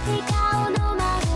笑顔の魔法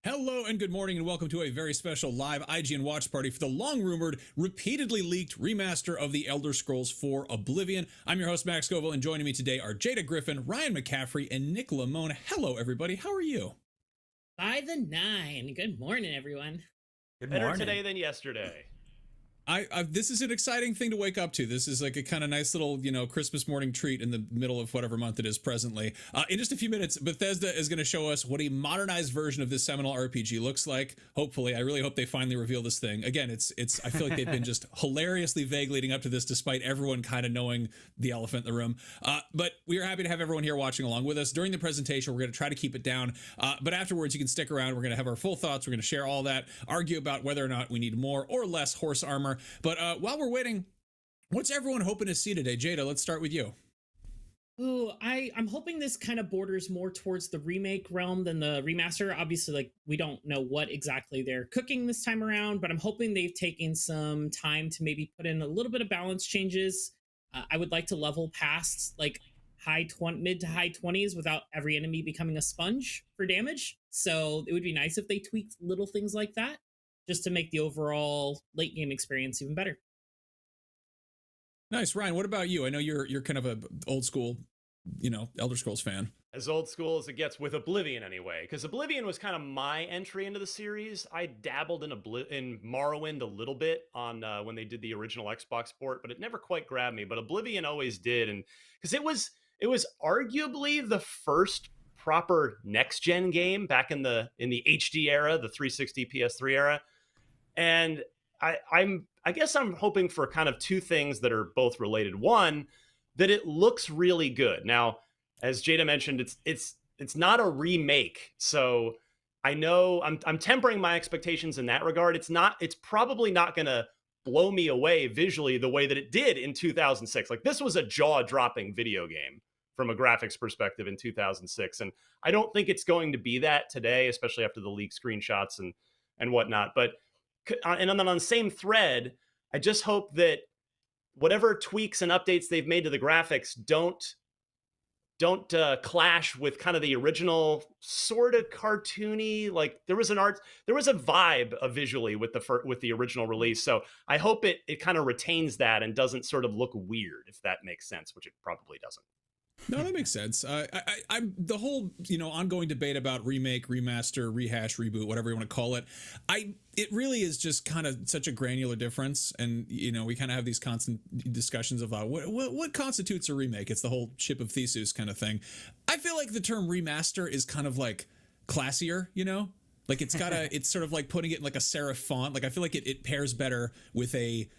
Hello and good morning and welcome to a very special live IGN watch party for the long-rumored, repeatedly leaked remaster of The Elder Scrolls IV Oblivion. I'm your host, Max Scoville, and joining me today are Jada Griffin, Ryan McCaffrey, and Nick Lamone. Hello, everybody. How are you? By the 9. Good morning, everyone. Good Better morning. today than yesterday. This is an exciting thing to wake up to. This is like a kind of nice little, Christmas morning treat in the middle of whatever month it is presently. In just a few minutes, Bethesda is going to show us what a modernized version of this seminal RPG looks like. Hopefully, I really hope they finally reveal this thing. Again, it's. I feel like they've been just hilariously vague leading up to this, despite everyone kind of knowing the elephant in the room. But we are happy to have everyone here watching along with us. During the presentation, we're going to try to keep it down. But afterwards, you can stick around. We're going to have our full thoughts. We're going to share all that, argue about whether or not we need more or less horse armor. But while we're waiting, what's everyone hoping to see today? Jada, let's start with you. Ooh, I'm hoping this kind of borders more towards the remake realm than the remaster. Obviously, like, we don't know what exactly they're cooking this time around, but I'm hoping they've taken some time to maybe put in a little bit of balance changes. I would like to level past like mid to high 20s without every enemy becoming a sponge for damage. So it would be nice if they tweaked little things like that, just to make the overall late game experience even better. Nice. Ryan, what about you? I know you're kind of a old school, Elder Scrolls fan. As old school as it gets with Oblivion, anyway. Because Oblivion was kind of my entry into the series. I dabbled in Morrowind a little bit on when they did the original Xbox port, but it never quite grabbed me. But Oblivion always did, and because it was arguably the first proper next gen game back in the HD era, the 360 PS3 era, and I guess I'm hoping for kind of two things that are both related. One, that it looks really good. Now, as Jada mentioned, it's not a remake, so I know I'm tempering my expectations in that regard. It's probably not going to blow me away visually the way that it did in 2006. Like, this was a jaw-dropping video game from a graphics perspective in 2006, and I don't think it's going to be that today, especially after the leaked screenshots and whatnot. But and then on the same thread, I just hope that whatever tweaks and updates they've made to the graphics don't clash with kind of the original sort of cartoony. Like, there was a vibe visually with the original release. So I hope it kind of retains that and doesn't sort of look weird, if that makes sense, which it probably doesn't. No, that makes sense. I'm the whole, ongoing debate about remake, remaster, rehash, reboot, whatever you want to call it. It really is just kind of such a granular difference, and we kind of have these constant discussions about what constitutes a remake. It's the whole Ship of Theseus kind of thing. I feel like the term remaster is kind of like classier, like it's sort of like putting it in like a serif font. Like, I feel like it pairs better with a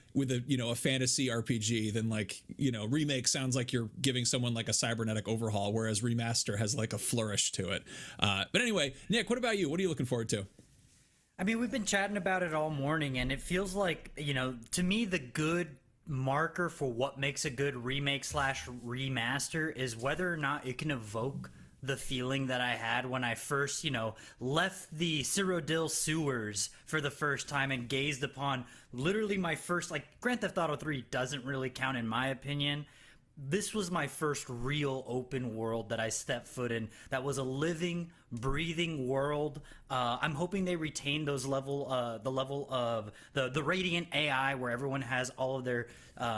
fantasy RPG than like, remake sounds like you're giving someone like a cybernetic overhaul, whereas remaster has like a flourish to it. But anyway, Nick, what about you? What are you looking forward to? I mean, we've been chatting about it all morning, and it feels like, to me, the good marker for what makes a good remake / remaster is whether or not it can evoke the feeling that I had when I first, left the Cyrodiil sewers for the first time and gazed upon literally my first, like, Grand Theft Auto 3 doesn't really count in my opinion. This was my first real open world that I stepped foot in. That was a living, breathing world. I'm hoping they retain the level of the Radiant AI, where everyone has all of their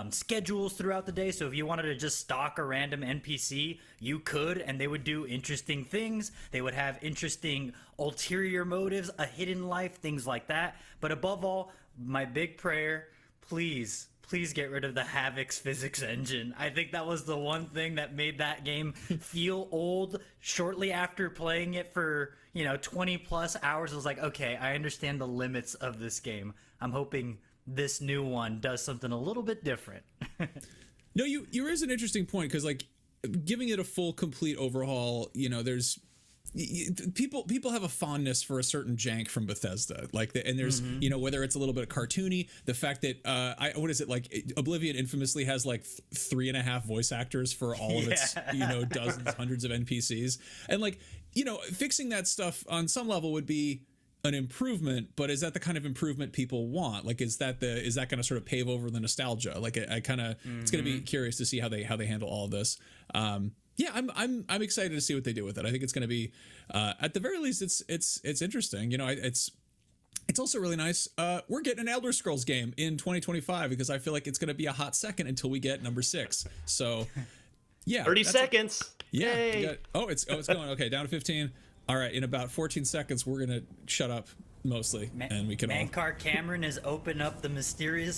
schedules throughout the day. So if you wanted to just stalk a random NPC, you could, and they would do interesting things. They would have interesting ulterior motives, a hidden life, things like that. But above all, my big prayer, please get rid of the Havok's physics engine. I think that was the one thing that made that game feel old. Shortly after playing it for, 20 plus hours, I was like, okay, I understand the limits of this game. I'm hoping this new one does something a little bit different. No, you raise an interesting point, because like giving it a full, complete overhaul, there's people have a fondness for a certain jank from Bethesda, and there's whether it's a little bit cartoony, the fact that what is it, like Oblivion infamously has like 3.5 voice actors for all of its dozens, hundreds of NPCs, and like fixing that stuff on some level would be an improvement, but is that the kind of improvement people want? Like, is that going to sort of pave over the nostalgia? Like, I kind of it's going to be curious to see how they handle all of this. yeah, I'm excited to see what they do with it. I think it's going to be, at the very least, it's interesting. You know, it's also really nice. We're getting an Elder Scrolls game in 2025 because I feel like it's going to be a hot second until we get number 6. So, yeah, 30 seconds. Yeah. It's going okay. Down to 15. All right, in about 14 seconds, we're gonna shut up mostly, and we can all. Mankar Cameron is open up the Mysterium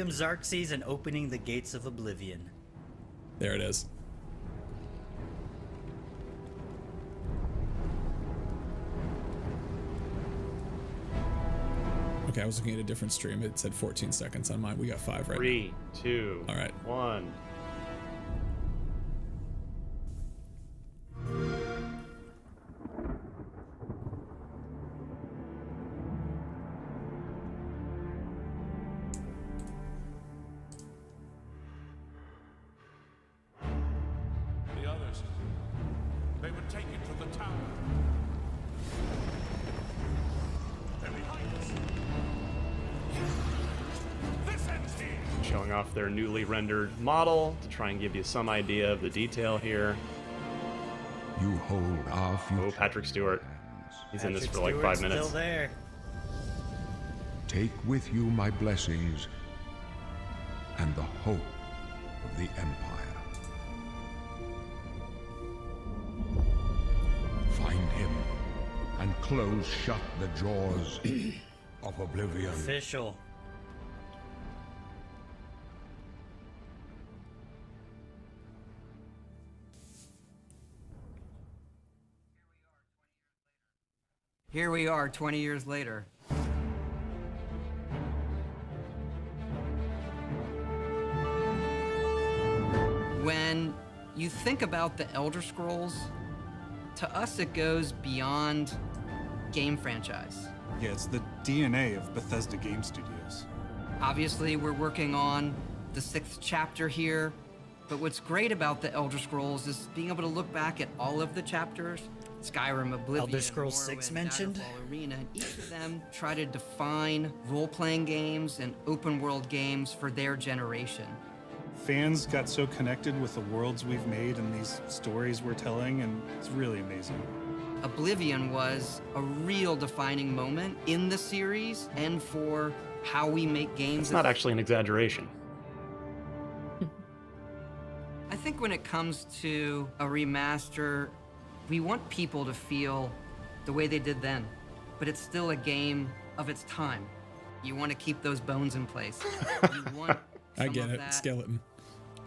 Xarxes and opening the gates of Oblivion. There it is. Okay, I was looking at a different stream. It said 14 seconds on mine. We got 5 right 3, 2, all right. 1. The others, they were taken to the tower. They're behind us. This ends here. Showing off their newly rendered model to try and give you some idea of the detail here. You hold our future. Oh, Patrick Stewart. He's in this Patrick for like Stewart's 5 minutes. Still there. Take with you my blessings and the hope of the Empire. Find him and close shut the jaws of Oblivion. Official. Here we are 20 years later. When you think about the Elder Scrolls, to us it goes beyond game franchise. Yeah, it's the DNA of Bethesda Game Studios. Obviously, we're working on the 6th chapter here, but what's great about the Elder Scrolls is being able to look back at all of the chapters. Skyrim, Oblivion, Elder Scrolls 6 Morrowind, mentioned? Shadowfall, Arena, and each of them try to define role-playing games and open-world games for their generation. Fans got so connected with the worlds we've made and these stories we're telling, and it's really amazing. Oblivion was a real defining moment in the series and for how we make games. It's not actually an exaggeration. I think when it comes to a remaster, we want people to feel the way they did then, but it's still a game of its time. You want to keep those bones in place. You want I some get of it. that Skeleton.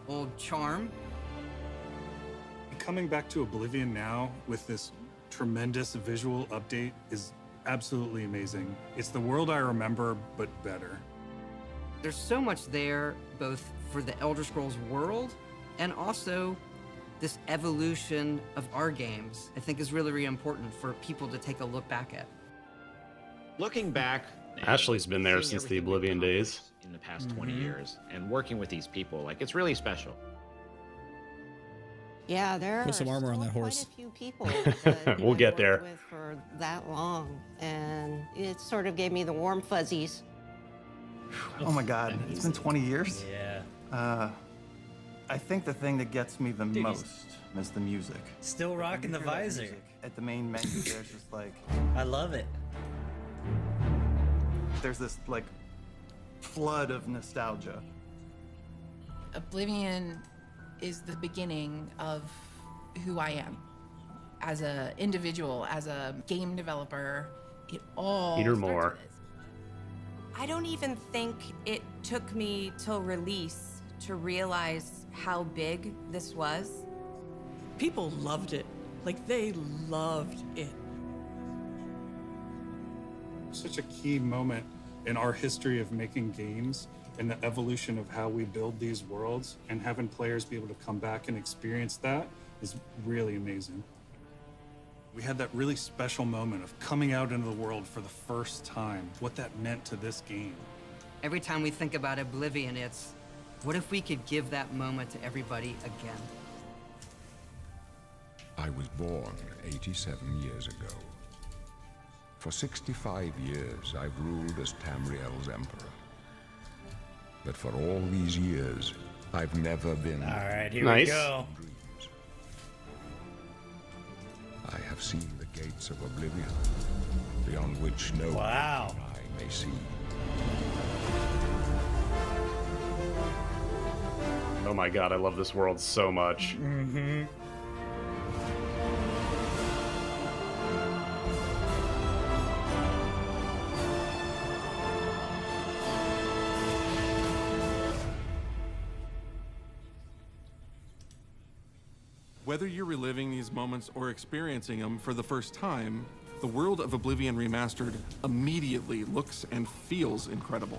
old charm. Coming back to Oblivion now with this tremendous visual update is absolutely amazing. It's the world I remember, but better. There's so much there, both for the Elder Scrolls world and also this evolution of our games, I think is really, really important for people to take a look back at. Looking back, and Ashley's been there seeing since the everything we've Oblivion days. accomplished in the past 20 years, and working with these people, like, it's really special. Yeah, there Put are some armor on still that horse. quite a few people that We'll I've get worked there. with for that long, and it sort of gave me the warm fuzzies. Oh my God, it's been 20 years? Yeah. I think the thing that gets me the Dude, most is the music. Still rocking the When you hear that visor. music at the main menu, there's just like, I love it. there's this like flood of nostalgia. Oblivion is the beginning of who I am as an individual, as a game developer. It all Peter starts Moore. with this. I don't even think it took me till release to realize how big this was. People loved it. Like, they loved it. Such a key moment in our history of making games and the evolution of how we build these worlds, and having players be able to come back and experience that is really amazing. We had that really special moment of coming out into the world for the first time, what that meant to this game. Every time we think about Oblivion, it's, what if we could give that moment to everybody again? I was born 87 years ago. For 65 years, I've ruled as Tamriel's emperor. But for all these years, I've never been... All right, here Nice. we go. have seen the gates of Oblivion, beyond which no eye may see. Oh my god, I love this world so much. Mm-hmm. Whether you're reliving these moments or experiencing them for the first time, the world of Oblivion Remastered immediately looks and feels incredible.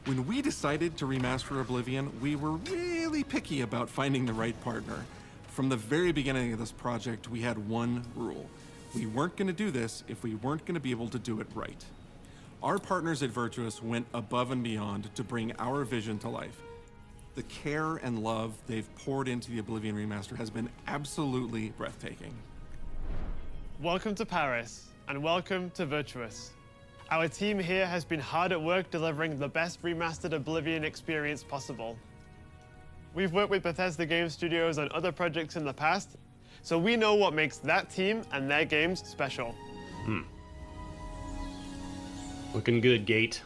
When we decided to remaster Oblivion, we were really picky about finding the right partner. From the very beginning of this project, we had one rule. We weren't going to do this if we weren't going to be able to do it right. Our partners at Virtuous went above and beyond to bring our vision to life. The care and love they've poured into the Oblivion Remaster has been absolutely breathtaking. Welcome to Paris, and welcome to Virtuous. Our team here has been hard at work delivering the best remastered Oblivion experience possible. We've worked with Bethesda Game Studios on other projects in the past, so we know what makes that team and their games special. Looking good, Gate.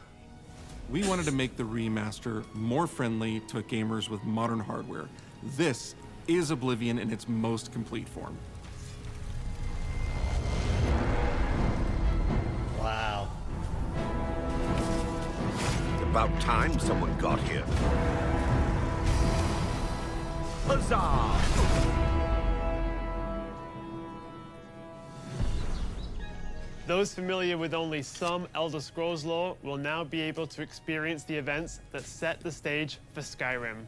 We wanted to make the remaster more friendly to gamers with modern hardware. This is Oblivion in its most complete form. Wow. About time someone got here. Huzzah! Those familiar with only some Elder Scrolls lore will now be able to experience the events that set the stage for Skyrim.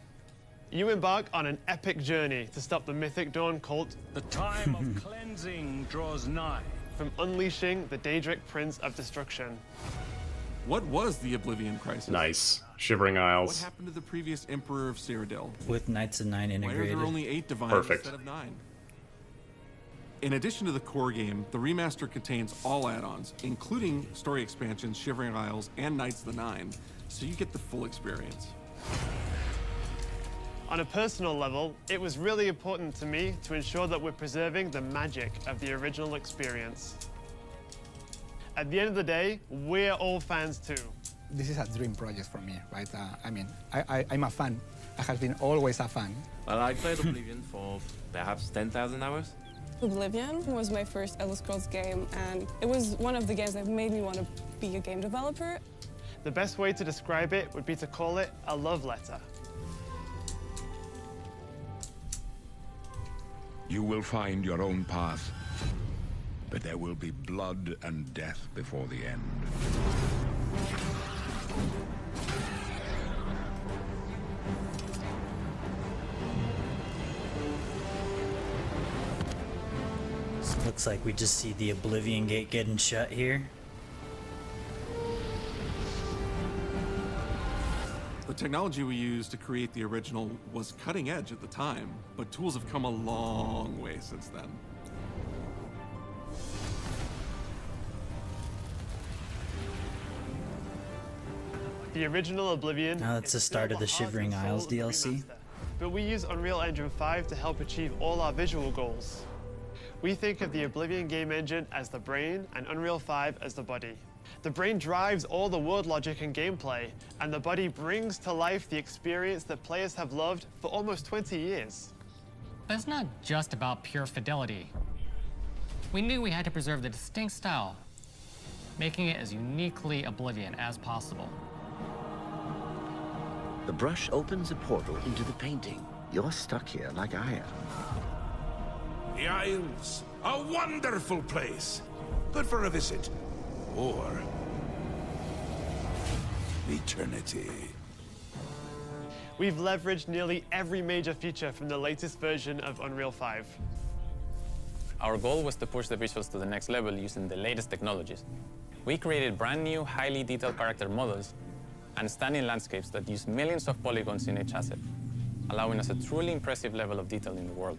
You embark on an epic journey to stop the Mythic Dawn cult. The time of cleansing draws nigh. From unleashing the Daedric Prince of Destruction. What was the Oblivion Crisis? Nice. Shivering Isles. What happened to the previous Emperor of Cyrodiil? With Knights of Nine integrated. Why are there only 8 divines instead of 9? In addition to the core game, the remaster contains all add-ons, including story expansions, Shivering Isles, and Knights of the Nine, so you get the full experience. On a personal level, it was really important to me to ensure that we're preserving the magic of the original experience. At the end of the day, we're all fans too. This is a dream project for me, right? I'm a fan. I have been always a fan. Well, I played Oblivion for perhaps 10,000 hours. Oblivion was my first Elder Scrolls game, and it was one of the games that made me want to be a game developer. The best way to describe it would be to call it a love letter. You will find your own path, but there will be blood and death before the end. Looks like we just see the Oblivion Gate getting shut here. The technology we used to create the original was cutting edge at the time, but tools have come a long way since then. The original Oblivion. Now that's the start of the Shivering Isles DLC. But we use Unreal Engine 5 to help achieve all our visual goals. We think of the Oblivion game engine as the brain and Unreal 5 as the body. The brain drives all the world logic and gameplay, and the body brings to life the experience that players have loved for almost 20 years. But it's not just about pure fidelity. We knew we had to preserve the distinct style, making it as uniquely Oblivion as possible. The brush opens a portal into the painting. You're stuck here like I am. The Isles, a wonderful place. Good for a visit. Or eternity. We've leveraged nearly every major feature from the latest version of Unreal 5. Our goal was to push the visuals to the next level using the latest technologies. We created brand new, highly detailed character models and stunning landscapes that use millions of polygons in each asset, allowing us a truly impressive level of detail in the world.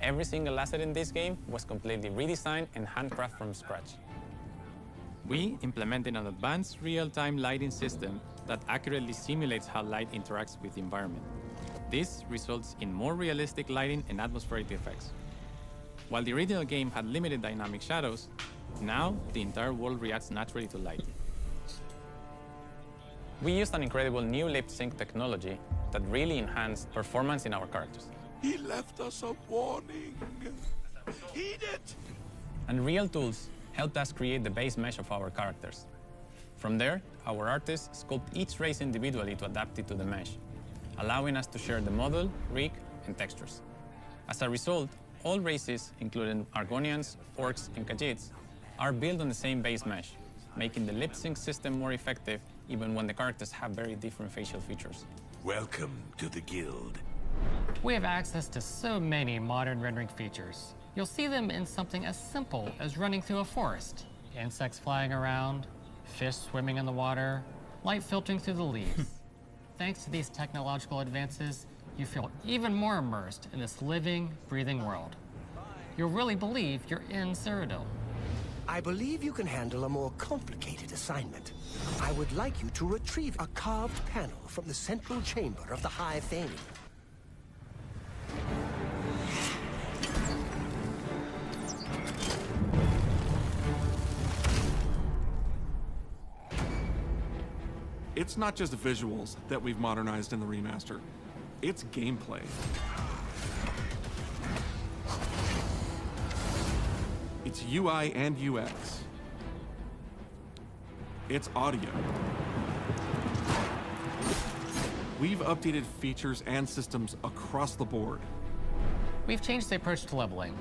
Every single asset in this game was completely redesigned and handcrafted from scratch. We implemented an advanced real-time lighting system that accurately simulates how light interacts with the environment. This results in more realistic lighting and atmospheric effects. While the original game had limited dynamic shadows, now the entire world reacts naturally to light. We used an incredible new lip sync technology that really enhanced performance in our characters. He left us a warning. Heed it! And real tools helped us create the base mesh of our characters. From there, our artists sculpt each race individually to adapt it to the mesh, allowing us to share the model, rig, and textures. As a result, all races, including Argonians, Orcs, and Khajiits, are built on the same base mesh, making the lip sync system more effective even when the characters have very different facial features. Welcome to the guild. We have access to so many modern rendering features. You'll see them in something as simple as running through a forest. Insects flying around, fish swimming in the water, light filtering through the leaves. Thanks to these technological advances, you feel even more immersed in this living, breathing world. You'll really believe you're in Cyrodiil. I believe you can handle a more complicated assignment. I would like you to retrieve a carved panel from the central chamber of the High Fane. It's not just visuals that we've modernized in the remaster. It's gameplay. It's UI and UX. It's audio. We've updated features and systems across the board. We've changed the approach to leveling,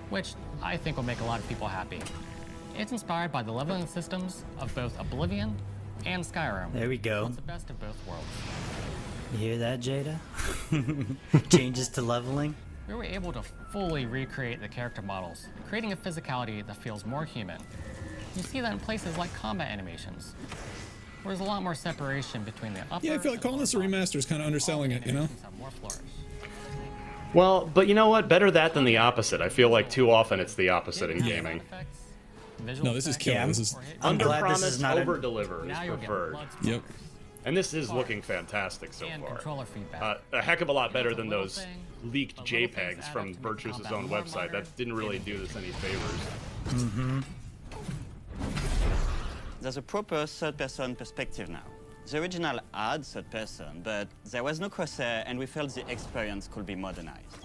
which I think will make a lot of people happy. It's inspired by the leveling systems of both Oblivion and Skyrim. There we go. It's the best of both worlds. You hear that, Jada? Changes to leveling. We were able to fully recreate the character models, creating a physicality that feels more human. You see that in places like combat animations, where there's a lot more separation between the upper. Yeah, I feel like calling this a remaster is kind of underselling it, you know? Well, but you know what? Better that than the opposite. I feel like too often it's the opposite in gaming. No, this is killing. This is Under glad this promise, is not over deliver is preferred. Yep. And this is looking fantastic so far. A heck of a lot better than those leaked JPEGs from Virtuous' own website. That didn't really do this any favors. Mm-hmm. There's a proper third-person perspective now. The original had third person, but there was no crosshair, and we felt the experience could be modernized.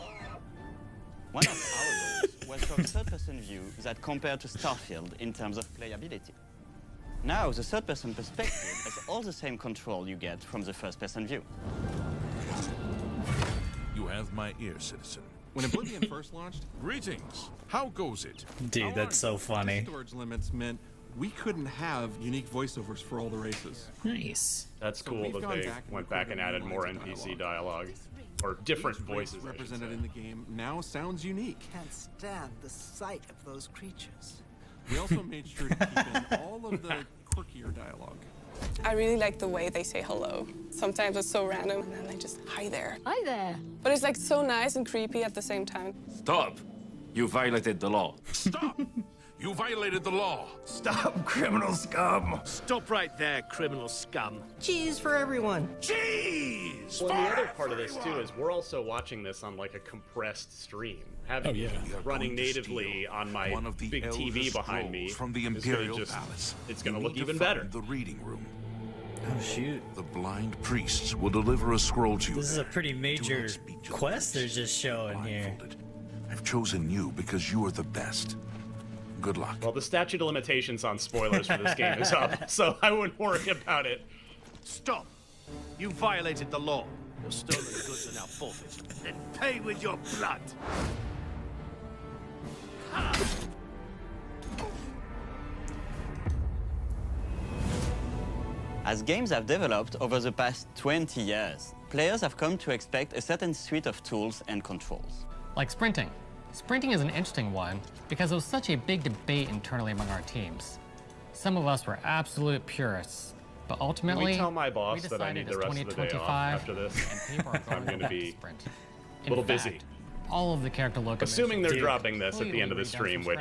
One of our goals was for a third-person view that compared to Starfield in terms of playability. Now, the third-person perspective has all the same control you get from the first-person view. You have my ear, citizen. When Oblivion first launched, Greetings. How goes it? Dude, that's so funny. storage limits meant we couldn't have unique voiceovers for all the races. Nice. That's cool that they went back and added more NPC dialogue. Or different voices, represented in the game now sounds unique. Can't stand the sight of those creatures. We also made sure to keep in all of the quirkier dialogue. I really like the way they say hello. Sometimes it's so random, and then they just, hi there. Hi there. But it's like so nice and creepy at the same time. Stop! You violated the law. Stop! You violated the law. Stop, criminal scum! Stop right there, criminal scum. Cheese for everyone. Cheese! Well, the other part of this too is we're also watching this on like a compressed stream, having it running natively on my big TV behind me. From the is Imperial gonna Palace. It's going to You look need even find better. The reading room. Oh shoot. The blind priests will deliver a scroll to you. This is a pretty major quest they're just showing here. I've chosen you because you are the best. Good luck. Well, the statute of limitations on spoilers for this game is up, so I wouldn't worry about it. Stop! You violated the law. Your stolen goods are now forfeit. Then pay with your blood. As games have developed over the past 20 years, players have come to expect a certain suite of tools and controls. Like sprinting. Sprinting is an interesting one because there was such a big debate internally among our teams. Some of us were absolute purists, but ultimately, Can we tell my boss we that I need the rest of the day off after this? I'm going to be a little busy. All of the character look. Assuming they're dropping this at the end of the stream, which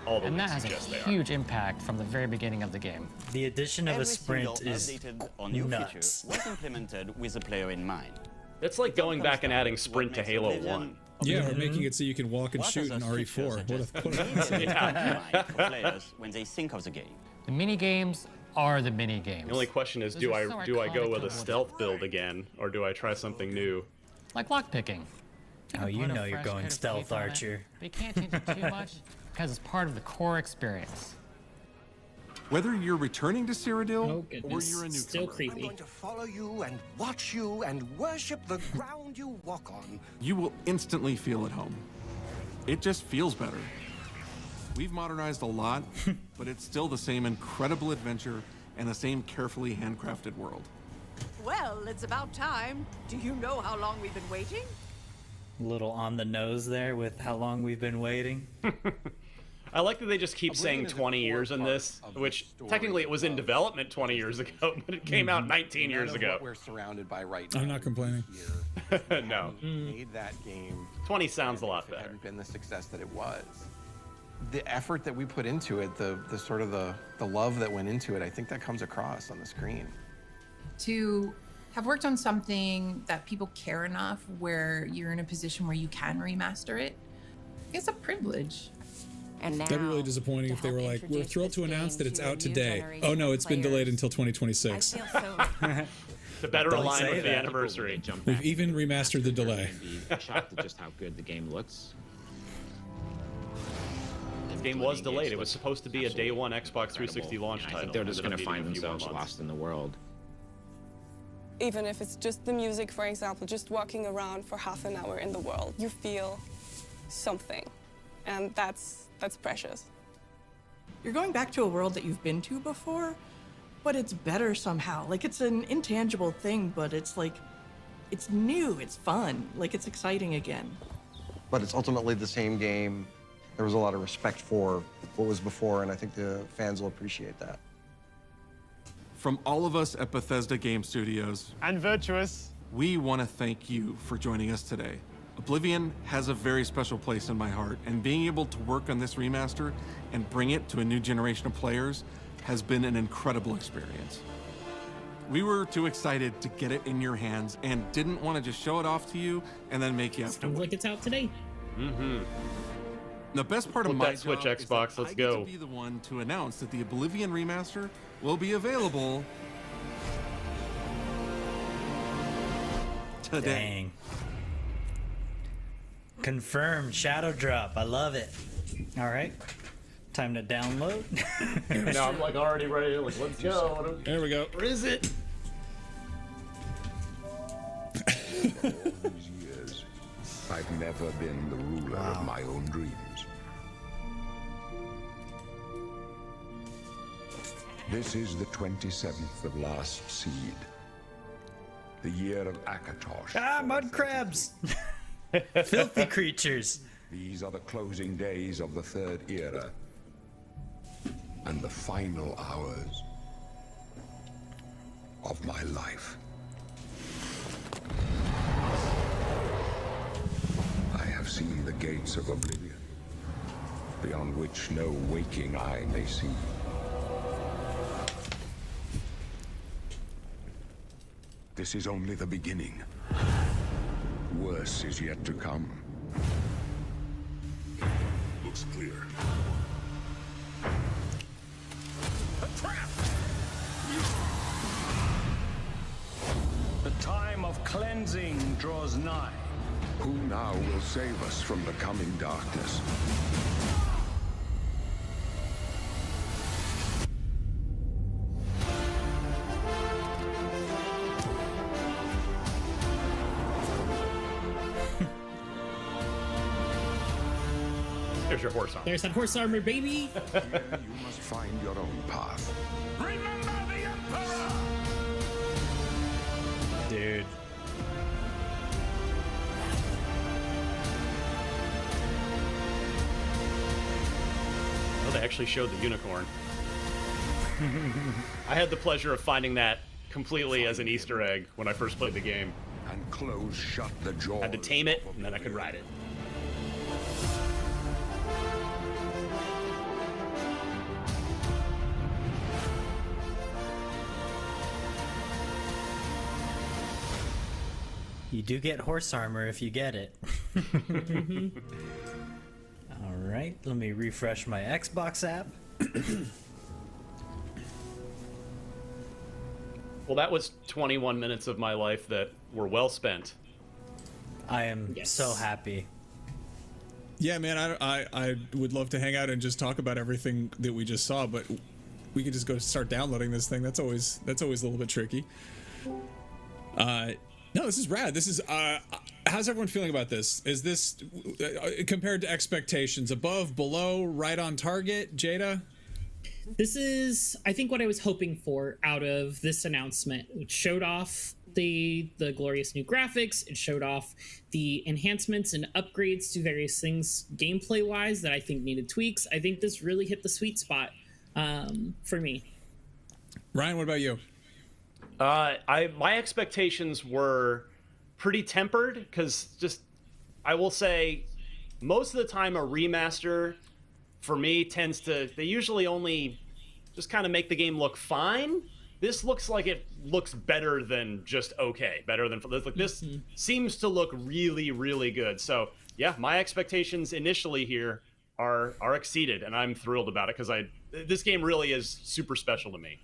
all the and that leaks has a suggest they are. huge impact from the very beginning of the game. The addition of a sprint is Updated or new nuts. feature was implemented with the player in mind. It's like going back and adding sprint to Halo 1. Yeah, or making it so you can walk and shoot in RE4. What a for players when they think of the game. The mini games are the mini games. The only question is, do I go with a stealth build again, or do I try something new? Like lockpicking. Oh, you know you're going stealth, Archer. But you can't change it too much because it's part of the core experience. Whether you're returning to Cyrodiil Oh, or goodness. you're a newcomer, Still I'm creepy. going to follow you and watch you and worship the ground you walk on. you will instantly feel at home. It just feels better. We've modernized a lot, but it's still the same incredible adventure and the same carefully handcrafted world. Well, it's about time. Do you know how long we've been waiting? A little on the nose there with how long we've been waiting. I like that they just keep saying 20 years in this, which technically it was in development 20 years ago, but it came out 19 years ago. What we're surrounded by right now. I'm not complaining. No. Made that game. 20 sounds a lot If it better. hadn't been the success that it was. The effort that we put into it, the sort of the love that went into it, I think that comes across on the screen. To have worked on something that people care enough where you're in a position where you can remaster it, it's a privilege. And now, that'd be really disappointing if they were like, we're thrilled to announce that it's out today. Oh no, it's been delayed until 2026. To better Don't align say with the that. anniversary. We've even remastered the delay. Shocked at just how good the game looks. The game was delayed. It was supposed to be a day one Xbox 360 launch title. I think they're just Ended going up to needing find a few more themselves months. lost in the world. Even if it's just the music, for example, just walking around for half an hour in the world, you feel something, and that's precious. You're going back to a world that you've been to before, but it's better somehow. Like, it's an intangible thing, but it's like, it's new, it's fun, like it's exciting again. But it's ultimately the same game. There was a lot of respect for what was before, and I think the fans will appreciate that. From all of us at Bethesda Game Studios and Virtuous, we want to thank you for joining us today. Oblivion has a very special place in my heart, and being able to work on this remaster and bring it to a new generation of players has been an incredible experience. We were too excited to get it in your hands and didn't want to just show it off to you and then make you have to Sounds like it's out today. Mm-hmm. The best part of Flip my that Switch, job Xbox, is that let's I get go. to be the one to announce that the Oblivion Remaster will be available today. Dang. Confirmed Shadow Drop. I love it. All right. Time to download. Now I'm like already ready. Like, let's go. There we go. Where is it? All these years, I've never been the ruler of my own dreams. This is the 27th of last seed. The year of Akatosh. Ah, mud crabs! Filthy creatures. These are the closing days of the third era. And the final hours of my life. I have seen the gates of Oblivion, beyond which no waking eye may see. This is only the beginning. Worse is yet to come. Looks clear. The time of cleansing draws nigh. Who now will save us from the coming darkness? There's your horse armor. There's that horse armor, baby. Here you must find your own path. Dude. Oh, they actually showed the unicorn. I had the pleasure of finding that completely as an Easter egg when I first played the game. And close shut the jaws. Had to tame it, and then I could ride it. You do get horse armor if you get it. All right, let me refresh my Xbox app. Well, that was 21 minutes of my life that were well spent. I am so happy. Yeah, man, I would love to hang out and just talk about everything that we just saw, but we could just go start downloading this thing. That's always a little bit tricky. No, this is rad. This is how's everyone feeling about this? Is this compared to expectations, above, below, right on target? Jada? This is, I think, what I was hoping for out of this announcement. It showed off the glorious new graphics. It showed off the enhancements and upgrades to various things gameplay wise that I think needed tweaks. I think this really hit the sweet spot for me. Ryan, what about you? My expectations were pretty tempered because I will say most of the time a remaster for me they usually only just kind of make the game look fine. This looks like it looks better than just okay, this seems to look really, really good. So yeah, my expectations initially here are exceeded, and I'm thrilled about it because this game really is super special to me.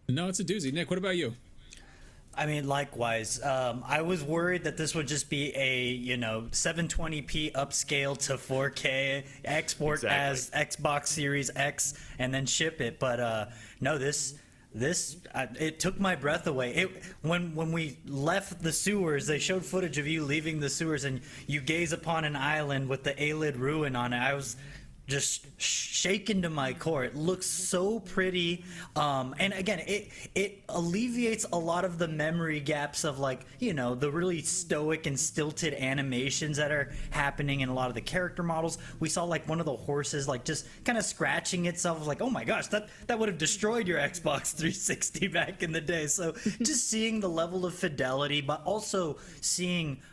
No, it's a doozy. Nick, what about you? I mean, likewise. I was worried that this would just be a 720p upscale to 4K export as Xbox Series X and then ship it. But no, this it took my breath away. When we left the sewers, they showed footage of you leaving the sewers and you gaze upon an island with the Aelid ruin on it. I was just shaken to my core. It looks so pretty, and again, it alleviates a lot of the memory gaps of the really stoic and stilted animations that are happening in a lot of the character models. We saw one of the horses just kind of scratching itself, oh my gosh, that would have destroyed your Xbox 360 back in the day. So just seeing the level of fidelity, but also seeing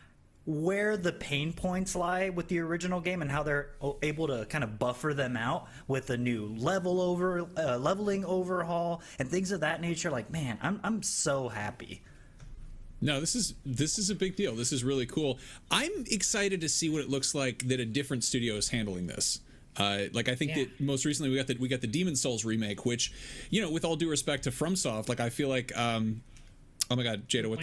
where the pain points lie with the original game and how they're able to kind of buffer them out with a new leveling overhaul and things of that nature. Man, I'm so happy. No, this is a big deal. This is really cool. I'm excited to see what it looks like that a different studio is handling this. I think that most recently we got the Demon's Souls remake, which, with all due respect to FromSoft, I feel like, oh my God, Jada, what?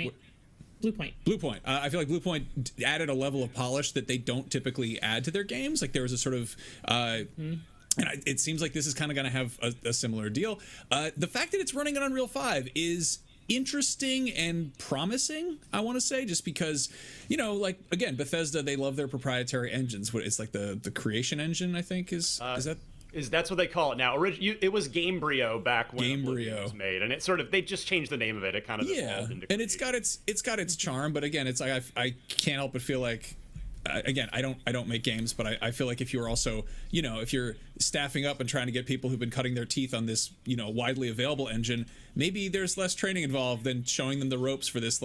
Bluepoint. I feel like Bluepoint added a level of polish that they don't typically add to their games. There was a sort of, and it seems like this is kind of going to have a similar deal. The fact that it's running on Unreal 5 is interesting and promising, I want to say, just because, again, Bethesda, they love their proprietary engines. It's the Creation engine, I think, is that? That's what they call it now. It was Gamebryo back when Oblivion was made, and they just changed the name of it. It kind of evolved into and it's got its charm, but again, it's I can't help but feel like, again, I don't make games, but I feel like if you're also, if you're staffing up and trying to get people who've been cutting their teeth on this, widely available engine, maybe there's less training involved than showing them the ropes for this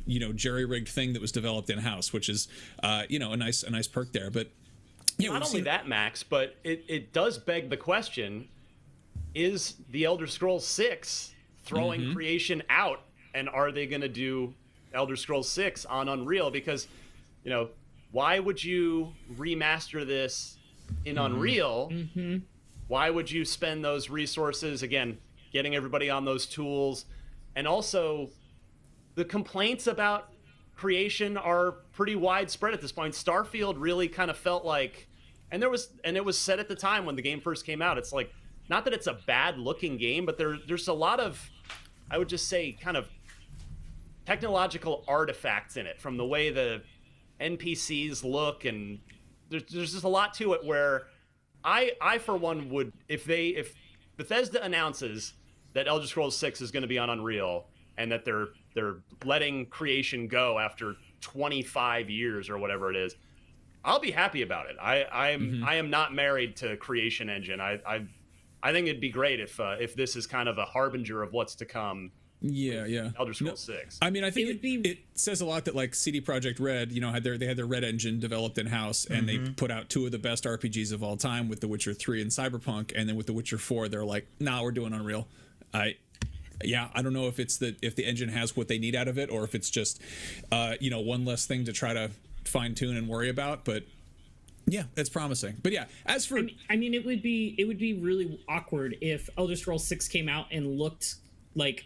jerry-rigged thing that was developed in-house, which is a nice perk there, but. Yeah, not only that, Max, but it does beg the question, is the Elder Scrolls 6 throwing Creation out, and are they going to do Elder Scrolls 6 on Unreal? Because, why would you remaster this in Unreal? Why would you spend those resources, again, getting everybody on those tools? And also, the complaints about Creation are pretty widespread at this point. Starfield really kind of felt like, and it was said at the time when the game first came out, it's not that it's a bad looking game, but there's a lot of, I would just say, kind of technological artifacts in it, from the way the NPCs look, and there's just a lot to it where I for one would, if Bethesda announces that Elder Scrolls 6 is going to be on Unreal and that they're letting Creation go after 25 years or whatever it is, I'll be happy about it. I am not married to Creation Engine. I think it'd be great if this is kind of a harbinger of what's to come. Yeah. Elder Scrolls 6. I mean, I think it says a lot that CD Projekt Red, they had their Red engine developed in house, and they put out two of the best RPGs of all time with The Witcher 3 and Cyberpunk, and then with The Witcher 4, they're like, nah, we're doing Unreal. yeah, I don't know if it's if the engine has what they need out of it, or if it's just one less thing to try to fine tune and worry about. But yeah, it's promising. But yeah, as for I mean, it would be really awkward if Elder Scrolls 6 came out and looked like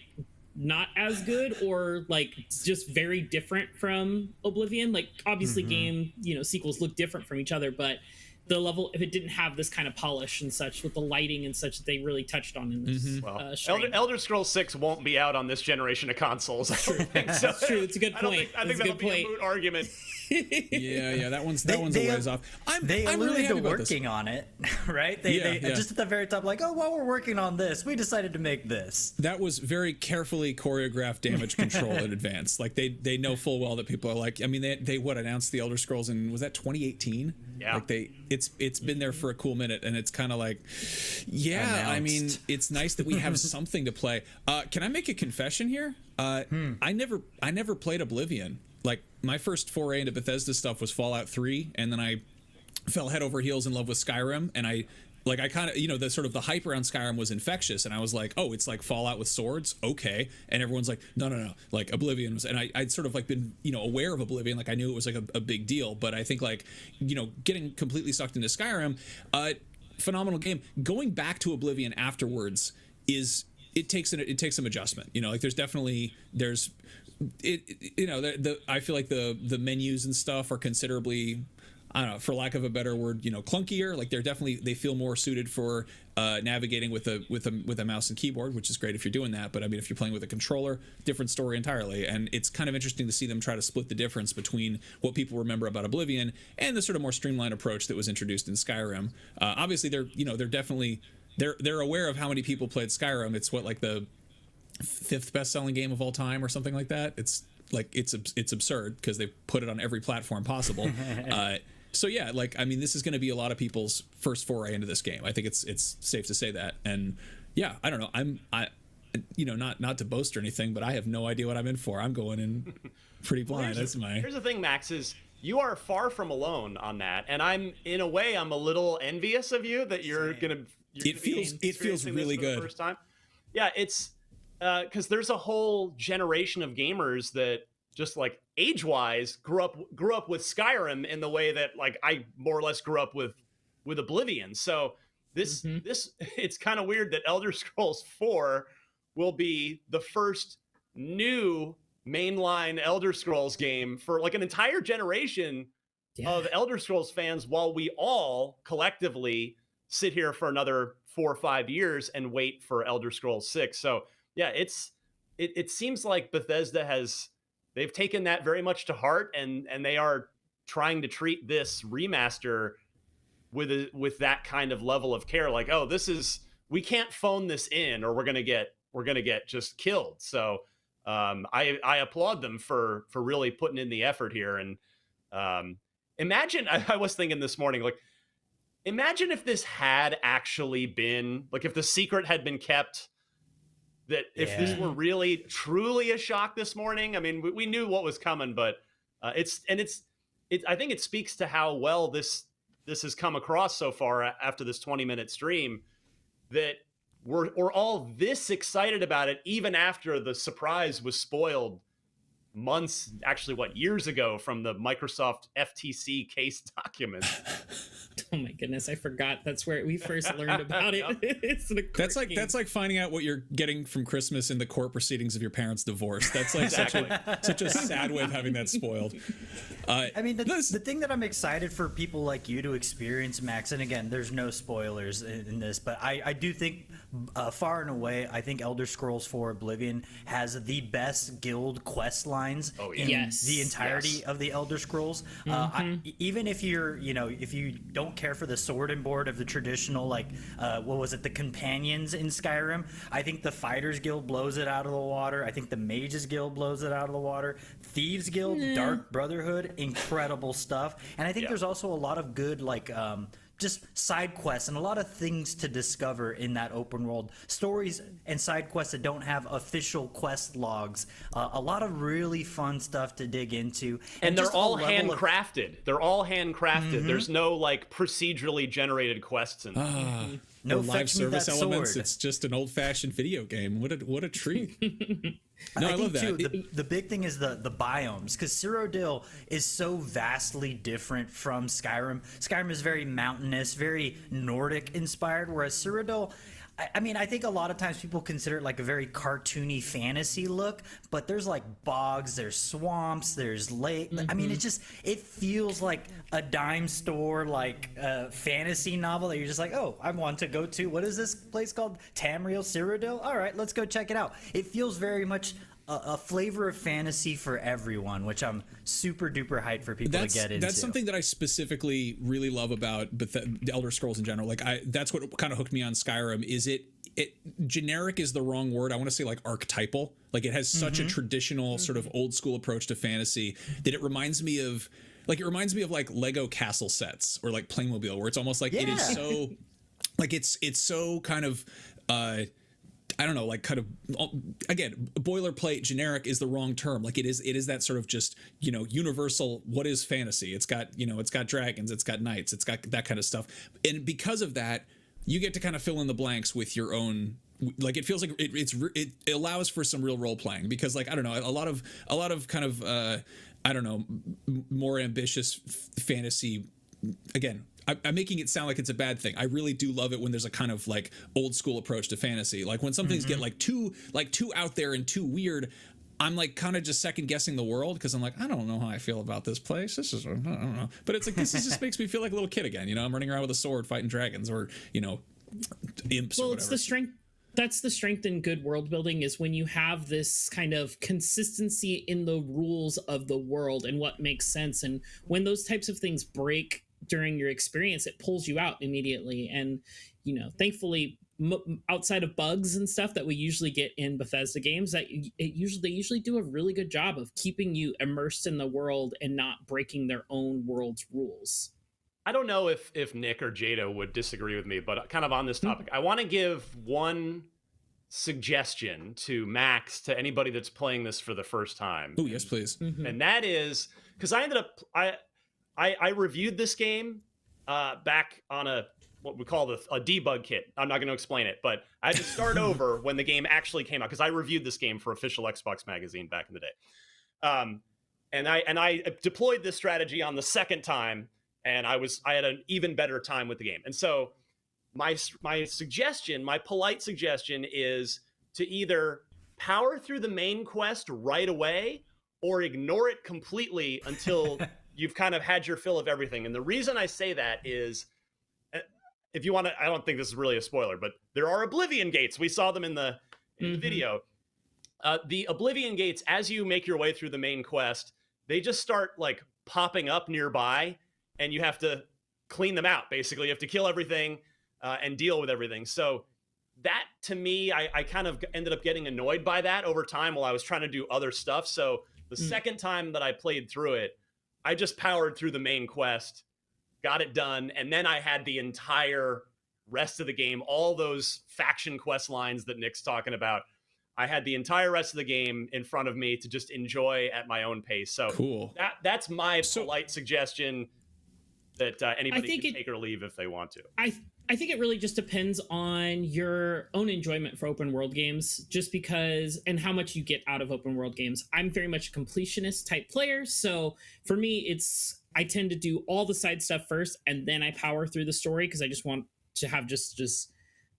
not as good, or like just very different from Oblivion. Like obviously game sequels look different from each other, but the level, if it didn't have this kind of polish and such with the lighting and such that they really touched on in this Elder Scrolls 6 won't be out on this generation of consoles. I don't think so. That's true. It's a good point. I think that'll be a moot argument. yeah, that one's a ways off. I'm alluded really happy to about working this. on it, right? They just at the very top, like, oh, while we're working on this, we decided to make this. That was very carefully choreographed damage control in advance. Like they know full well that people are like, I mean, they announced the Elder Scrolls in, was that 2018? Yeah. Like it's been there for a cool minute, and it's kind of like, yeah, I mean, it's nice that we have something to play. Can I make a confession here? I never played Oblivion. Like my first foray into Bethesda stuff was Fallout 3, and then I fell head over heels in love with Skyrim, and I kind of, the sort of the hype around Skyrim was infectious, and I was like, oh, it's like Fallout with swords, okay. And everyone's like, no, like Oblivion was, and I'd sort of like been, aware of Oblivion, like I knew it was like a big deal, but I think like, getting completely sucked into Skyrim, phenomenal game. Going back to Oblivion afterwards it takes some adjustment, like I feel like the menus and stuff are considerably, I don't know, for lack of a better word, clunkier. Like they feel more suited for navigating with a mouse and keyboard, which is great if you're doing that. But I mean, if you're playing with a controller, different story entirely. And it's kind of interesting to see them try to split the difference between what people remember about Oblivion and the sort of more streamlined approach that was introduced in Skyrim. Obviously, they're definitely they're aware of how many people played Skyrim. It's like the 5th best-selling game of all time or something like that. It's like it's absurd because they put it on every platform possible. So yeah, like I mean, this is going to be a lot of people's first foray into this game. I think it's safe to say that. And yeah, I don't know. Not to boast or anything, but I have no idea what I'm in for. I'm going in pretty blind. Here's the thing, Max, is you are far from alone on that, and I'm in a way I'm a little envious of you that you're gonna. It feels really good. The first time. Yeah, it's. Because there's a whole generation of gamers that just like age-wise grew up with Skyrim in the way that like I more or less grew up with Oblivion. So this it's kind of weird that Elder Scrolls 4 will be the first new mainline Elder Scrolls game for like an entire generation of Elder Scrolls fans, while we all collectively sit here for another 4 or 5 years and wait for Elder Scrolls 6. So yeah, it seems like Bethesda they've taken that very much to heart, and they are trying to treat this remaster with that kind of level of care. Like, oh, we can't phone this in, or we're gonna get just killed. So I applaud them for really putting in the effort here. And imagine, I was thinking this morning, like, imagine if this had actually been like if the secret had been kept. That if this were really truly a shock this morning, I mean, we knew what was coming, but I think it speaks to how well this has come across so far after this 20-minute stream, that we're all this excited about it, even after the surprise was spoiled months, actually, years ago from the Microsoft FTC case document. Oh my goodness, I forgot that's where we first learned about it. It's that's like finding out what you're getting from Christmas in the court proceedings of your parents' divorce. That's like such a sad way of having that spoiled. I mean, the thing that I'm excited for people like you to experience, Max, and again, there's no spoilers in this, but I do think far and away, I think Elder Scrolls 4 Oblivion has the best guild quest lines in the entirety of the Elder Scrolls. Even if if you don't care for the sword and board of the traditional, like, the companions in Skyrim, I think the Fighters Guild blows it out of the water. I think the Mages Guild blows it out of the water. Thieves Guild, Dark Brotherhood, incredible stuff. And I think there's also a lot of good, like, just side quests and a lot of things to discover in that open world. Stories and side quests that don't have official quest logs. A lot of really fun stuff to dig into. And they're just a all level of- handcrafted. They're all handcrafted. Mhm. There's no like procedurally generated quests in them. No, the live service elements. It's just an old-fashioned video game. What a treat. No, I love that. Too, the big thing is the biomes, because Cyrodiil is so vastly different from Skyrim. Skyrim is very mountainous, very Nordic inspired, whereas Cyrodiil, I mean, I think a lot of times people consider it like a very cartoony fantasy look, but there's like bogs, there's swamps, there's lake. I mean, it feels like a dime store, like fantasy novel that you're just like, oh, I want to go to, what is this place called? Tamriel, Cyrodiil? All right, let's go check it out. It feels very much a flavor of fantasy for everyone, which I'm super duper hyped for people to get into. That's something that I specifically really love about the Elder Scrolls in general. Like that's what kind of hooked me on Skyrim. Is it generic is the wrong word. I want to say like archetypal. Like it has such a traditional sort of old school approach to fantasy that it reminds me of like Lego castle sets or like Playmobil, where it's almost like it is so like it's so kind of I don't know, like kind of, again, boilerplate generic is the wrong term. Like it is that sort of just, universal, what is fantasy? It's got, it's got dragons, it's got knights, it's got that kind of stuff. And because of that, you get to kind of fill in the blanks with your own, like it feels like it allows for some real role playing, because like, I don't know, a lot of kind of, I don't know, more ambitious fantasy, again, I'm making it sound like it's a bad thing. I really do love it when there's a kind of like old school approach to fantasy. Like when some things get like too out there and too weird, I'm like kind of just second guessing the world, because I'm like, I don't know how I feel about this place. I don't know. But it's like this just makes me feel like a little kid again. I'm running around with a sword fighting dragons or imps. Well, or whatever. it's the strength. That's the strength in good world building, is when you have this kind of consistency in the rules of the world and what makes sense. And when those types of things break during your experience, it pulls you out immediately. And thankfully, outside of bugs and stuff that we usually get in Bethesda games, that they usually do a really good job of keeping you immersed in the world and not breaking their own world's rules. I don't know if Nick or Jada would disagree with me, but kind of on this topic, I want to give one suggestion to Max, to anybody that's playing this for the first time. Oh, yes, please. And that is, because I reviewed this game back on what we call a debug kit. I'm not going to explain it, but I had to start over when the game actually came out, because I reviewed this game for Official Xbox Magazine back in the day. And I deployed this strategy on the second time, and I had an even better time with the game. And so my suggestion, my polite suggestion, is to either power through the main quest right away or ignore it completely until you've kind of had your fill of everything. And the reason I say that is, if you want to, I don't think this is really a spoiler, but there are Oblivion gates. We saw them in the video. The Oblivion gates, as you make your way through the main quest, they just start like popping up nearby, and you have to clean them out. Basically, you have to kill everything and deal with everything. So that, to me, I kind of ended up getting annoyed by that over time while I was trying to do other stuff. So the second time that I played through it, I just powered through the main quest, got it done, and then I had the entire rest of the game, all those faction quest lines that Nick's talking about. I had the entire rest of the game in front of me to just enjoy at my own pace. So cool. That's my polite suggestion that anybody can take or leave if they want to. I think it really just depends on your own enjoyment for open world games, just because, and how much you get out of open world games. I'm very much a completionist type player. So for me, I tend to do all the side stuff first, and then I power through the story, because I just want to have just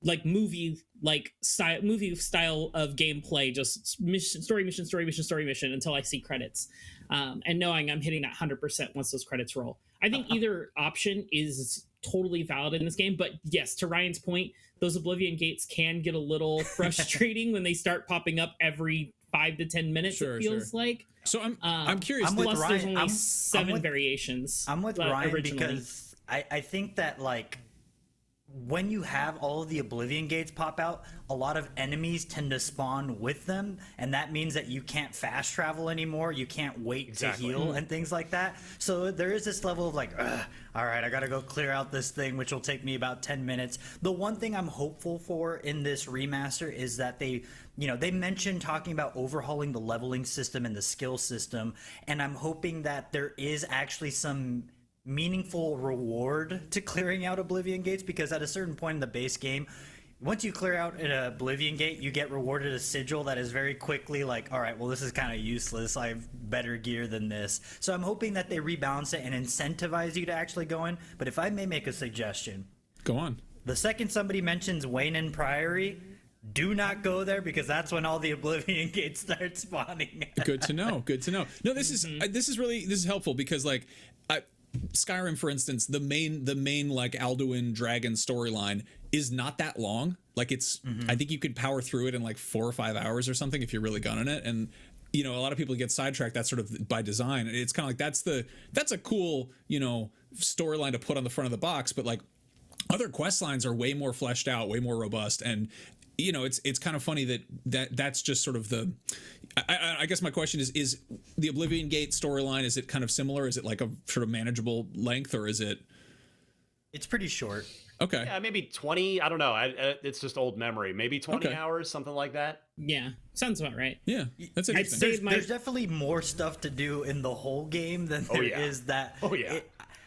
like movie style of gameplay, just story mission until I see credits, and knowing I'm hitting that 100% once those credits roll. I think either option is totally valid in this game, but yes, to Ryan's point, those Oblivion gates can get a little frustrating when they start popping up every 5 to 10 minutes. It feels like. So I'm curious. Plus, there's only 7 variations. I'm with Ryan originally, because I think that like when you have all of the Oblivion gates pop out, a lot of enemies tend to spawn with them, and that means that you can't fast travel anymore. You can't wait to heal and things like that. So there is this level of like, all right, I gotta go clear out this thing, which will take me about 10 minutes. The one thing I'm hopeful for in this remaster is that they mentioned talking about overhauling the leveling system and the skill system, and I'm hoping that there is actually some meaningful reward to clearing out Oblivion gates, because at a certain point in the base game, once you clear out an Oblivion gate, you get rewarded a sigil that is very quickly like, all right, well, this is kind of useless. I have better gear than this. So I'm hoping that they rebalance it and incentivize you to actually go in. But if I may make a suggestion. Go on. The second somebody mentions Wayne and Priory, do not go there, because that's when all the Oblivion gates start spawning. Good to know. Good to know. No, this is helpful, because like Skyrim, for instance, the main like Alduin dragon storyline is not that long. Like it's, I think you could power through it in like 4 or 5 hours or something if you're really gunning it. And a lot of people get sidetracked. That's sort of by design. It's kind of like that's a cool storyline to put on the front of the box. But like other quest lines are way more fleshed out, way more robust, and it's kind of funny that's just sort of the. I guess my question is the Oblivion Gate storyline, is it kind of similar? Is it like a sort of manageable length, or is it? It's pretty short. Okay. Yeah, maybe 20. I don't know. It's just old memory. Maybe 20 hours, something like that. Yeah, sounds about right. Yeah, that's interesting. There's definitely more stuff to do in the whole game than there is that. Oh yeah.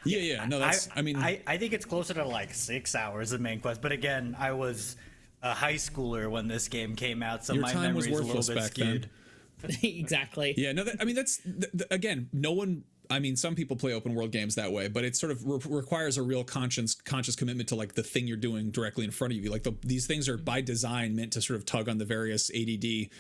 Yeah. No, that's. I think it's closer to like 6 hours the main quest. But again, I was a high schooler when this game came out, so Your my time memory was is a little worthless bit back skewed. Exactly. Yeah. No. That's again. No one. I mean, some people play open world games that way, but it sort of requires a real conscious commitment to like the thing you're doing directly in front of you. Like these things are by design meant to sort of tug on the various ADD,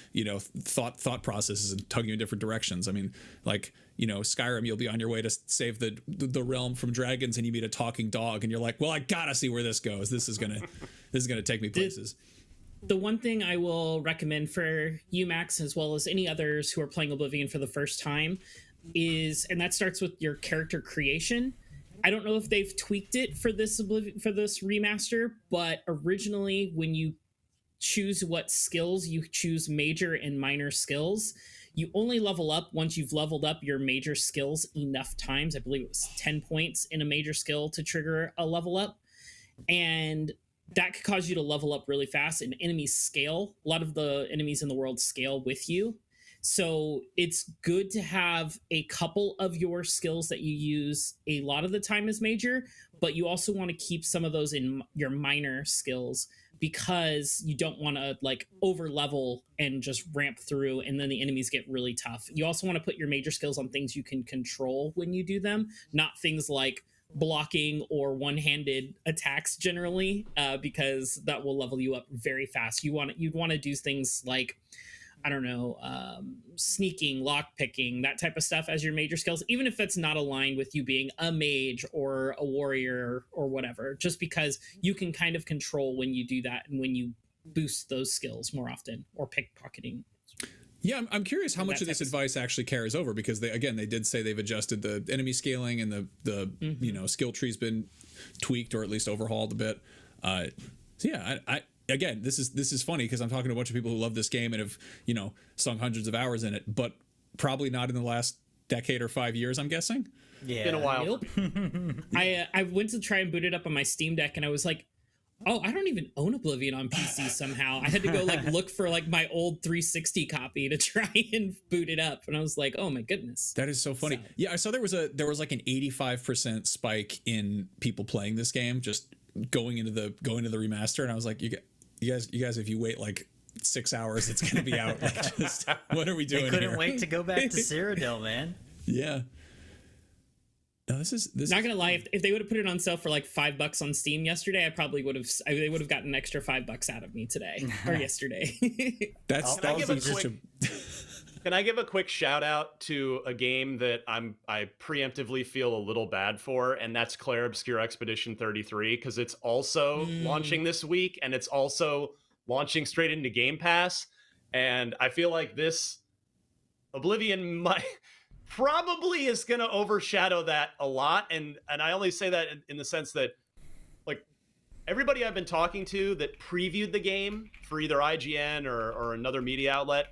thought processes and tug you in different directions. I mean, like, Skyrim, you'll be on your way to save the realm from dragons, and you meet a talking dog, and you're like, well, I gotta see where this goes. This is gonna take me places. The one thing I will recommend for you, Max, as well as any others who are playing Oblivion for the first time, and that starts with your character creation. I don't know if they've tweaked it for this remaster, but originally when you choose what skills, you choose major and minor skills. You only level up once you've leveled up your major skills enough times. I believe it was 10 points in a major skill to trigger a level up. And that could cause you to level up really fast, and enemies scale. A lot of the enemies in the world scale with you. So it's good to have a couple of your skills that you use a lot of the time as major, but you also want to keep some of those in your minor skills, because you don't want to like over level and just ramp through and then the enemies get really tough. You also want to put your major skills on things you can control when you do them, not things like blocking or one-handed attacks generally, because that will level you up very fast. You'd want to do things like, I don't know, sneaking, lockpicking, that type of stuff as your major skills, even if it's not aligned with you being a mage or a warrior or whatever, just because you can kind of control when you do that and when you boost those skills more often, or pickpocketing. Yeah, I'm curious how much of this advice actually carries over, because they did say they've adjusted the enemy scaling, and the skill tree's been tweaked or at least overhauled a bit. So yeah, again, this is funny because I'm talking to a bunch of people who love this game and have, sunk hundreds of hours in it, but probably not in the last decade or 5 years, I'm guessing. Yeah. Been a while. Nope. I went to try and boot it up on my Steam Deck, and I was like, oh, I don't even own Oblivion on PC somehow. I had to go look for my old 360 copy to try and boot it up. And I was like, oh my goodness. That is so funny. So, yeah, I saw there was like an 85% spike in people playing this game, just going into the remaster. And I was like, you guys, if you wait like 6 hours, it's going to be out. Like, just, what are we doing? They couldn't here? wait to go back to Cyrodiil, man. Yeah. No, this is not gonna lie. If they would have put it on sale for like $5 on Steam yesterday, I probably would have. They would have gotten an extra $5 out of me today or yesterday. Can I give a quick shout out to a game that I preemptively feel a little bad for, and that's Clair Obscure Expedition 33, because it's also launching this week, and it's also launching straight into Game Pass, and I feel like this Oblivion probably is going to overshadow that a lot, and I only say that in the sense that, like, everybody I've been talking to that previewed the game for either IGN or another media outlet,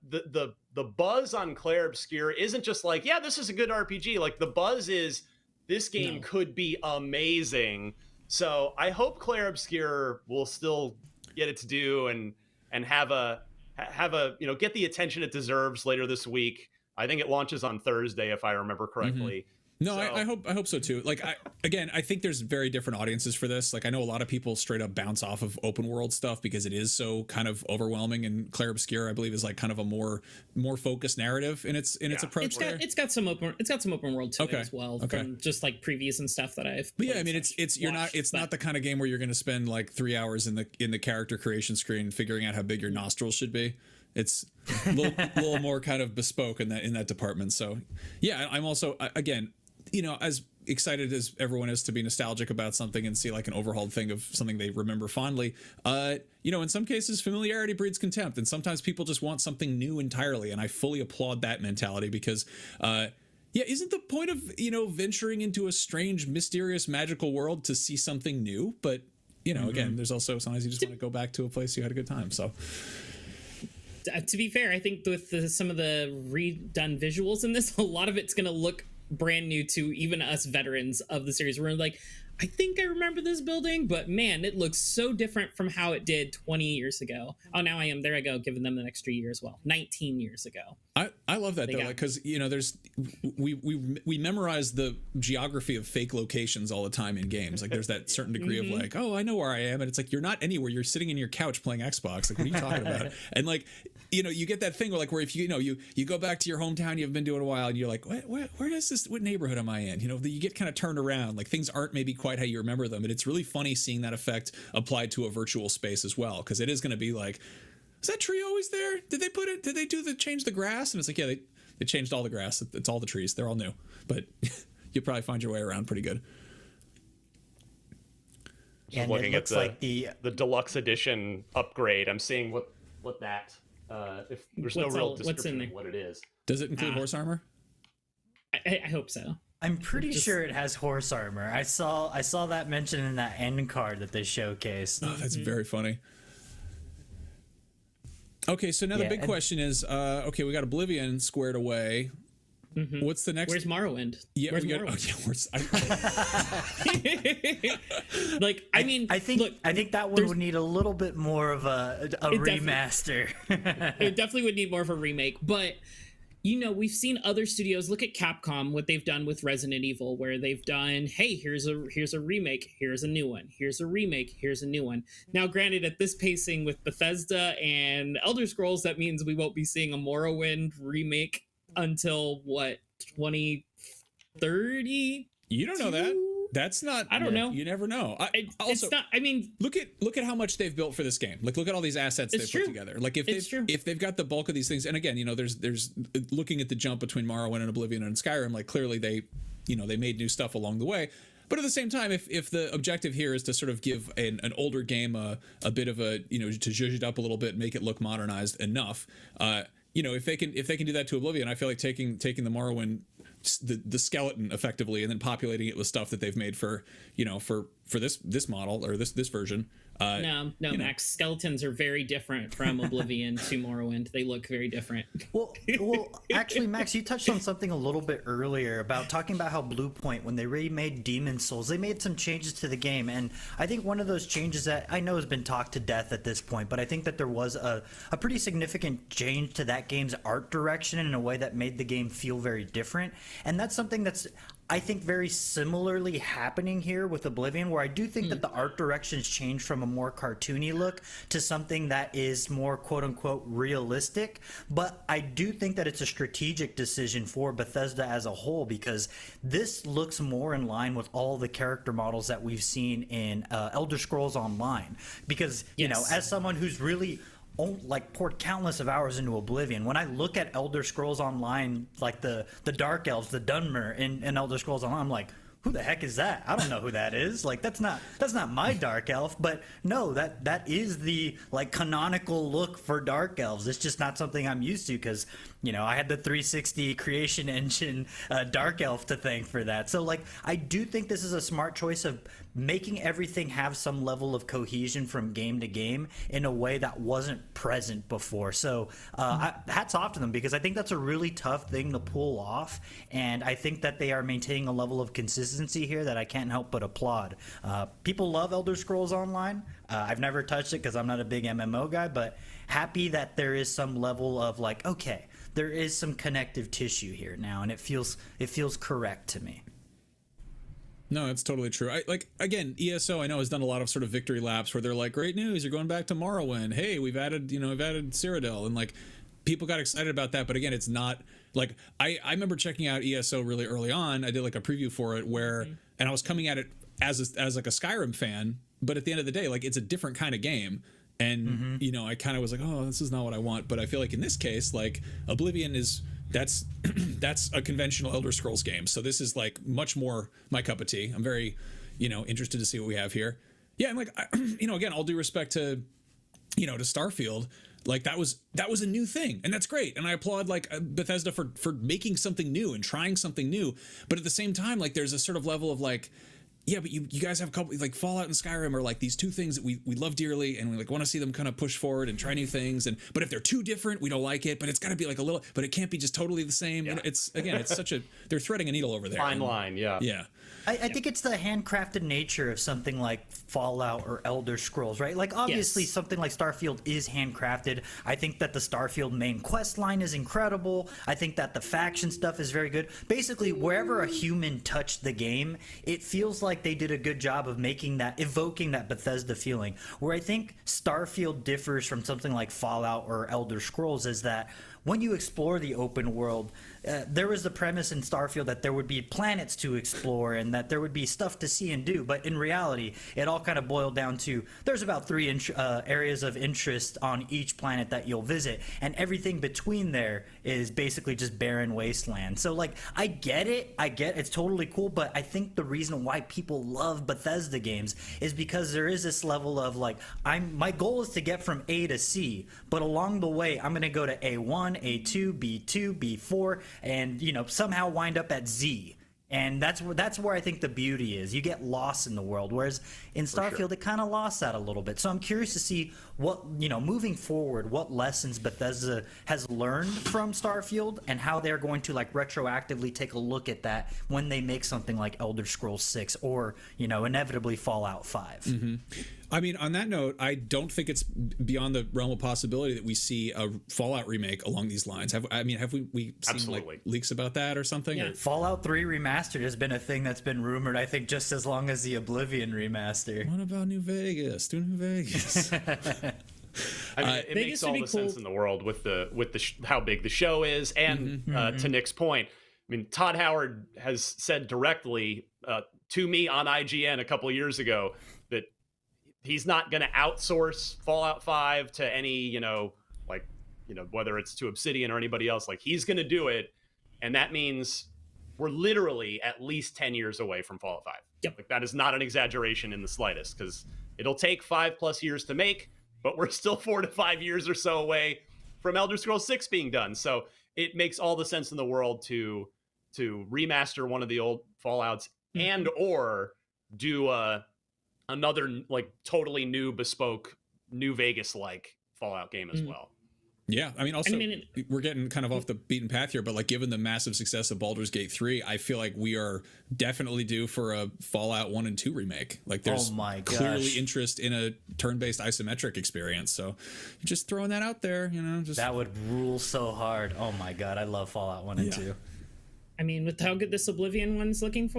the buzz on Claire Obscure isn't just like, yeah, this is a good RPG. Like, the buzz is, this game could be amazing. So I hope Claire Obscure will still get its due and have a get the attention it deserves later this week. I think it launches on Thursday, if I remember correctly. No, so. I hope so too. Like, I think there's very different audiences for this. Like, I know a lot of people straight up bounce off of open world stuff because it is so kind of overwhelming, and Claire Obscure, I believe, is like kind of a more focused narrative in its approach. It's got some open world to it as well, from just like previews and stuff that I've. But yeah, I mean, it's not the kind of game where you're going to spend like 3 hours in the character creation screen figuring out how big your nostrils should be. It's a little more kind of bespoke in that department. So yeah, I'm also, again, as excited as everyone is to be nostalgic about something and see like an overhauled thing of something they remember fondly, in some cases familiarity breeds contempt, and sometimes people just want something new entirely, and I fully applaud that mentality because isn't the point of venturing into a strange, mysterious, magical world to see something new? But again, there's also sometimes you just want to go back to a place you had a good time. So to be fair, I think with some of the redone visuals in this, a lot of it's going to look brand new to even us veterans of the series. We're like, I think I remember this building, but man, it looks so different from how it did 20 years ago. Oh, now there I go, giving them an extra year as well. 19 years ago. I love that though, because there's we memorize the geography of fake locations all the time in games. Like, there's that certain degree of like, oh, I know where I am, and it's like, you're not anywhere. You're sitting in your couch playing Xbox. Like, what are you talking about? And like, you get that thing where if you go back to your hometown you haven't been to in a while, and you're like, what neighborhood am I in? You get kind of turned around. Like, things aren't maybe quite how you remember them, and it's really funny seeing that effect applied to a virtual space as well, because it is going to be like, is that tree always there? Did they change the grass? And it's like, yeah, they changed all the grass. It's all the trees. They're all new, but you'll probably find your way around pretty good. Just looking at the deluxe edition upgrade, I'm seeing what that if there's no real description of what it is. Does it include horse armor? I hope so. I'm pretty sure it has horse armor. I saw that mentioned in that end card that they showcased. Oh, that's very funny. Okay, so now the big question is, we got Oblivion squared away. Mm-hmm. What's the next? Where's Morrowind? Yeah, where's Morrowind? I think that one would need a little bit more of a remaster. It definitely would need more of a remake, but we've seen other studios look at Capcom, what they've done with Resident Evil, where they've done, hey, here's a remake, here's a new one, here's a remake, here's a new one. Now, granted, at this pacing with Bethesda and Elder Scrolls, that means we won't be seeing a Morrowind remake until 2030? You don't know that. That's not. I don't know. You never know. It's not. I mean, look at how much they've built for this game. Like, look at all these assets they've put together. Like, if they've got the bulk of these things, and again, there's looking at the jump between Morrowind and Oblivion and Skyrim. Like, clearly they made new stuff along the way. But at the same time, if the objective here is to sort of give an older game a bit of a to zhuzh it up a little bit, make it look modernized enough. If they can do that to Oblivion, I feel like taking the Morrowind, the skeleton effectively, and then populating it with stuff that they've made for this model or this version. No, Max, skeletons are very different from Oblivion to Morrowind. They look very different. Well, actually, Max, you touched on something a little bit earlier about talking about how Bluepoint, when they remade Demon's Souls, they made some changes to the game, and I think one of those changes that I know has been talked to death at this point, but I think that there was a pretty significant change to that game's art direction in a way that made the game feel very different, and that's something that's, I think, very similarly happening here with Oblivion, where I do think that the art direction's changed from a more cartoony look to something that is more quote-unquote realistic. But I do think that it's a strategic decision for Bethesda as a whole, because this looks more in line with all the character models that we've seen in Elder Scrolls Online. Because, as someone who's really poured countless of hours into Oblivion, when I look at Elder Scrolls Online, like the Dark Elves, the Dunmer in Elder Scrolls Online, I'm like, who the heck is that? I don't know who that is. Like, that's not my Dark Elf. But no, that is the canonical look for Dark Elves. It's just not something I'm used to, because I had the 360 Creation Engine Dark Elf to thank for that. So I do think this is a smart choice of making everything have some level of cohesion from game to game in a way that wasn't present before. So hats off to them, because I think that's a really tough thing to pull off, and I think that they are maintaining a level of consistency here that I can't help but applaud. People love Elder Scrolls Online. I've never touched it because I'm not a big MMO guy, but happy that there is some level of like, okay, there is some connective tissue here now, and it feels correct to me. No, that's totally true. Again, ESO I know has done a lot of sort of victory laps where they're like, great news, you're going back to Morrowind. Hey, we've added Cyrodiil, and like people got excited about that. But again, it's not like I remember checking out ESO really early on. I did like a preview for it where, and I was coming at it as like a Skyrim fan. But at the end of the day, like it's a different kind of game. And, I kind of was like, oh, this is not what I want. But I feel like in this case, like Oblivion that's a conventional Elder Scrolls game. So this is like much more my cup of tea. I'm very, interested to see what we have here. Yeah. And like, again, all due respect to, to Starfield, like that was a new thing, and that's great. And I applaud like Bethesda for making something new and trying something new. But at the same time, like there's a sort of level of like, yeah, but you guys have a couple, like Fallout and Skyrim are like these two things that we love dearly, and we like want to see them kind of push forward and try new things. But if they're too different, we don't like it. But it's got to be like a little, but it can't be just totally the same. Yeah. It's such a, they're threading a needle over there. Fine line, yeah. Yeah. I think it's the handcrafted nature of something like Fallout or Elder Scrolls, right? Like, obviously, something like Starfield is handcrafted. I think that the Starfield main quest line is incredible. I think that the faction stuff is very good. Basically, wherever a human touched the game, it feels like they did a good job of evoking that Bethesda feeling. Where I think Starfield differs from something like Fallout or Elder Scrolls is that when you explore the open world, there was the premise in Starfield that there would be planets to explore and that there would be stuff to see and do. But in reality, it all kind of boiled down to there's about 3 areas of interest on each planet that you'll visit. And everything between there is basically just barren wasteland. So, like, I get it. It's totally cool. But I think the reason why people love Bethesda games is because there is this level of, like, my goal is to get from A to C. But along the way, I'm going to go to A1, A2, B2, B4, and somehow wind up at Z. And that's where I think the beauty is. You get lost in the world, whereas in Starfield it kind of lost that a little bit. So I'm curious to see what, moving forward, what lessons Bethesda has learned from Starfield and how they're going to like retroactively take a look at that when they make something like Elder Scrolls 6 or, inevitably Fallout 5. Mm-hmm. I mean, on that note, I don't think it's beyond the realm of possibility that we see a Fallout remake along these lines. Have we seen like leaks about that or something? Yeah. Fallout 3 Remastered has been a thing that's been rumored, I think, just as long as the Oblivion Remaster. What about New Vegas? Do New Vegas. I mean, it makes all the sense in the world with how big the show is, and to Nick's point, I mean, Todd Howard has said directly to me on IGN a couple of years ago that he's not going to outsource Fallout 5 to any, whether it's to Obsidian or anybody else. Like, he's going to do it, and that means we're literally at least 10 years away from Fallout 5. Yep. Like, that is not an exaggeration in the slightest, because it'll take 5+ years to make, but we're still 4 to 5 years or so away from Elder Scrolls 6 being done. So it makes all the sense in the world to remaster one of the old Fallouts and or do another like totally new, bespoke, New Vegas-like Fallout game as well. Yeah, I mean, also, we're getting kind of off the beaten path here, but like given the massive success of Baldur's Gate 3, I feel like we are definitely due for a Fallout 1 and 2 remake. Like there's clearly interest in a turn-based isometric experience. So just throwing that out there, That would rule so hard. Oh my God, I love Fallout 1 and 2. I mean, with how good this Oblivion one's looking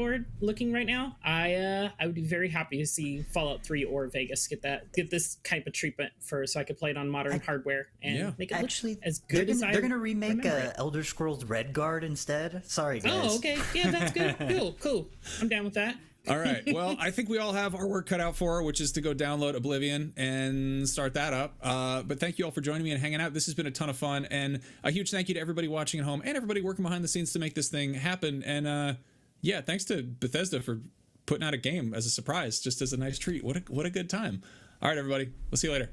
right now, I would be very happy to see Fallout 3 or Vegas get this type of treatment so I could play it on modern hardware and make it look as good as they're gonna remake Elder Scrolls Redguard instead. Sorry, guys. Oh, okay, yeah, that's good. Cool. I'm down with that. All right. Well, I think we all have our work cut out for her, which is to go download Oblivion and start that up. But thank you all for joining me and hanging out. This has been a ton of fun. And a huge thank you to everybody watching at home and everybody working behind the scenes to make this thing happen. And thanks to Bethesda for putting out a game as a surprise, just as a nice treat. What a good time. All right, everybody. We'll see you later.